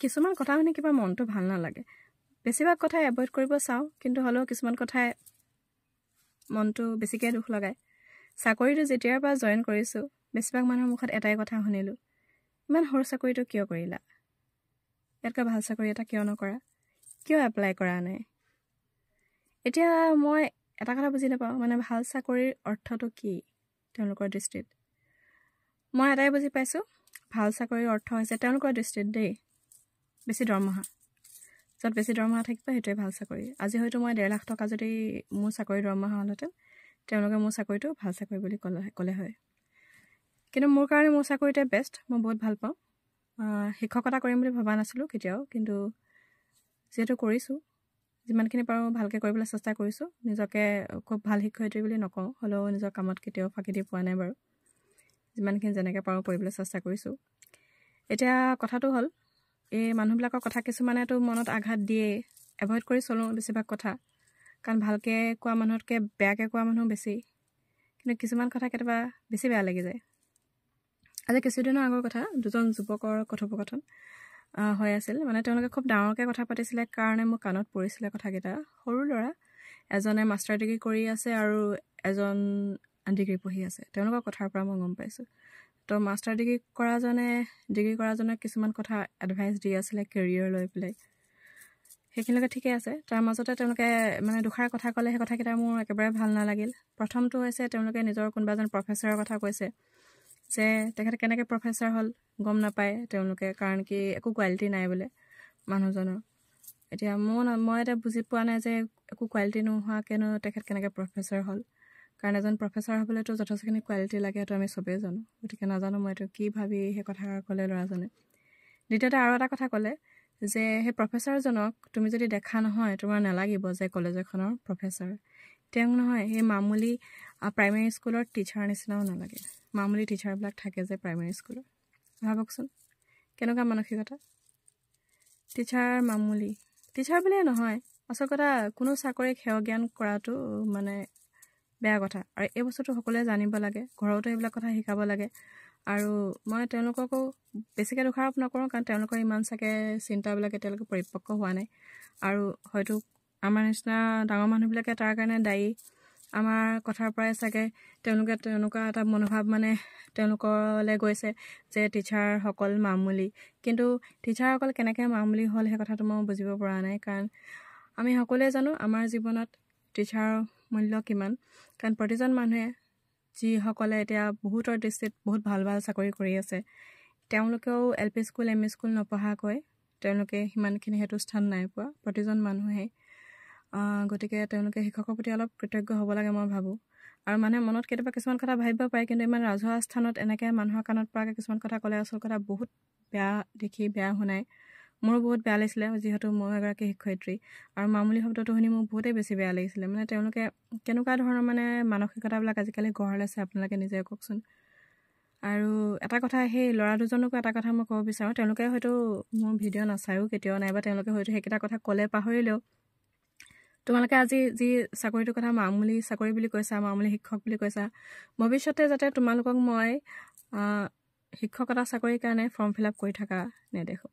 কিছুমান কথা মানে কিবা মনটো ভাল নালাগে বেছিভাগ কথা এভয়েড কৰিব চাওঁ কিন্তু হলেও কিছুমান কথাই মনটো বেছিকৈ দুখ লগায় চাকৰিটো যেতিয়াৰ পৰা জয়েন কৰিছোঁ বেছিভাগ মানুহৰ মুখত এটাই কথা শুনিলোঁ ইমান সৰু চাকৰিটো কিয় কৰিলা ইয়াতকৈ ভাল চাকৰি এটা কিয় নকৰা কিয় এপ্লাই কৰা নাই এতিয়া মই এটা কথা বুজি নাপাওঁ মানে ভাল চাকৰিৰ অৰ্থটো কি তেওঁলোকৰ দৃষ্টিত মই এটাই বুজি পাইছোঁ ভাল চাকৰিৰ অৰ্থ হৈছে তেওঁলোকৰ দৃষ্টিত দেই বেছি দৰমহা য'ত বেছি দৰমহা থাকিব সেইটোৱে ভাল চাকৰি আজি হয়তো মই 1.5 লাখ টকা যদি মোৰ চাকৰি দৰমহা হ'লহেঁতেন তেওঁলোকে মোৰ চাকৰিটো ভাল চাকৰি বুলি ক'লে হয় কিন্তু মোৰ কাৰণে মোৰ চাকৰিটোৱে বেষ্ট মই বহুত ভাল পাওঁ শিক্ষকতা কৰিম বুলি ভবা নাছিলোঁ কেতিয়াও কিন্তু যেহেতু কৰিছোঁ যিমানখিনি পাৰোঁ ভালকৈ কৰিবলৈ চেষ্টা কৰিছোঁ নিজকে খুব ভাল শিক্ষয়িত্ৰী বুলি নকওঁ হ'লেও নিজৰ কামত কেতিয়াও ফাঁকি দি পোৱা নাই বাৰু যিমানখিনি যেনেকৈ পাৰোঁ কৰিবলৈ চেষ্টা কৰিছোঁ এতিয়া কথাটো হ'ল এই মানুহবিলাকৰ কথা কিছুমানেতো মনত আঘাত দিয়ে এভয়েড কৰি চলোঁ বেছিভাগ কথা কাৰণ ভালকৈ কোৱা মানুহতকৈ বেয়াকৈ কোৱা মানুহ বেছি কিন্তু কিছুমান কথা কেতিয়াবা বেছি বেয়া লাগি যায় আজি কিছুদিনৰ আগৰ কথা দুজন যুৱকৰ কথোপকথন হৈ আছিল মানে তেওঁলোকে খুব ডাঙৰকৈ কথা পাতিছিলে কাৰণে মোৰ কাণত পৰিছিলে কথাকেইটা সৰু ল'ৰা এজনে মাষ্টাৰ ডিগ্ৰী কৰি আছে আৰু এজন ডিগ্ৰী পঢ়ি আছে তেওঁলোকৰ কথাৰ পৰা মই গম পাইছোঁ তো মাষ্টাৰ ডিগ্ৰী কৰাজনে কিছুমান কথা এডভাইচ দি আছিলে কেৰিয়াৰ লৈ পেলাই সেইখিনিলৈকে ঠিকে আছে তাৰ মাজতে তেওঁলোকে মানে দুখাৰ কথা ক'লে সেই কথাকেইটা মোৰ একেবাৰে ভাল নালাগিল প্ৰথমটো হৈছে তেওঁলোকে নিজৰ কোনোবা এজন প্ৰফেচাৰৰ কথা কৈছে যে তেখেতে কেনেকৈ প্ৰফেচাৰ হ'ল গম নাপায় তেওঁলোকে কাৰণ কি একো কোৱালিটি নাই বোলে মানুহজনৰ এতিয়া মই এটা বুজি পোৱা নাই যে একো কোৱালিটি নোহোৱাকৈনো তেখেত কেনেকৈ প্ৰফেচাৰ হ'ল কাৰণ এজন প্ৰফেচাৰ হ'বলৈতো যথেষ্টখিনি কোৱালিটি লাগে সেইটো আমি চবেই জানো গতিকে নাজানো মই এইটো কি ভাবি সেই কথা ক'লে ল'ৰাজনে দ্বিতীয়তে আৰু এটা কথা ক'লে যে সেই প্ৰফেচাৰজনক তুমি যদি দেখা নহয় তোমাৰ নালাগিব যে কলেজ এখনৰ প্ৰফেচাৰ তেওঁক নহয় সেই মামুলি প্ৰাইমেৰী স্কুলৰ টিচাৰ নিচিনাও নালাগে মামুলি টিচাৰবিলাক থাকে যে প্ৰাইমেৰী স্কুলৰ ভাবকচোন কেনেকুৱা মানসিকতা মামুলি টিচাৰ বুলিয়ে নহয় আচল কথা কোনো চাকৰিক সেৱা জ্ঞান কৰাটো মানে বেয়া কথা আৰু এই বস্তুটো সকলোৱে জানিব লাগে ঘৰতো এইবিলাক কথা শিকাব লাগে আৰু মই তেওঁলোককো বেছিকৈ দোষাৰোপ নকৰোঁ কাৰণ তেওঁলোকৰ ইমান চাগে চিন্তাবিলাক এতিয়ালৈকে পৰিপক্ক হোৱা নাই আৰু হয়তো আমাৰ নিচিনা ডাঙৰ মানুহবিলাকে তাৰ কাৰণে দায়ী আমাৰ কথাৰ পৰাই চাগে তেওঁলোকে তেনেকুৱা এটা মনোভাৱ মানে তেওঁলোকলৈ গৈছে যে টিচাৰসকল মামুলি কিন্তু টিচাৰসকল কেনেকৈ মামুলি হ'ল সেই কথাটো মই বুজিব পৰা নাই কাৰণ আমি সকলোৱে জানো আমাৰ জীৱনত টিচাৰৰ মূল্য কিমান কাৰণ প্ৰতিজন মানুহে যিসকলে এতিয়া বহুতৰ দৃষ্টিত বহুত ভাল ভাল চাকৰি কৰি আছে তেওঁলোকেও LP স্কুল ME স্কুল নপঢ়াকৈ তেওঁলোকে সিমানখিনি হেতু স্থান নাই পোৱা প্ৰতিজন মানুহে গতিকে তেওঁলোকে শিক্ষকৰ প্ৰতি অলপ কৃতজ্ঞ হ'ব লাগে মই ভাবোঁ আৰু মানে মনত কেতিয়াবা কিছুমান কথা ভাবিব পাৰে কিন্তু ইমান ৰাজহুৱা স্থানত এনেকৈ মানুহৰ কাণত পৰাকৈ কিছুমান কথা ক'লে আচল কথা বহুত বেয়া দেখি বেয়া শুনাই মোৰো বহুত বেয়া লাগিছিলে যিহেতু মই এগৰাকী শিক্ষয়িত্ৰী আৰু মামুলি শব্দটো শুনি মোৰ বহুতেই বেছি বেয়া লাগিছিলে মানে তেওঁলোকে কেনেকুৱা ধৰণৰ মানে মানসিকতাবিলাক আজিকালি গঢ় লৈছে আপোনালোকে নিজে কওকচোন আৰু এটা কথা সেই ল'ৰা দুজনকো এটা কথা মই ক'ব বিচাৰোঁ তেওঁলোকে হয়তো মোৰ ভিডিঅ' নাচায়ো কেতিয়াও নাইবা তেওঁলোকে হয়তো সেইকেইটা কথা ক'লে পাহৰিলেও তোমালোকে আজি যি চাকৰিটোৰ কথা মামুলি চাকৰি বুলি কৈছা মামুলি শিক্ষক বুলি কৈছা ভৱিষ্যতে যাতে তোমালোকক মই শিক্ষকতা চাকৰিৰ কাৰণে ফৰ্ম ফিল আপ কৰি থকা নেদেখোঁ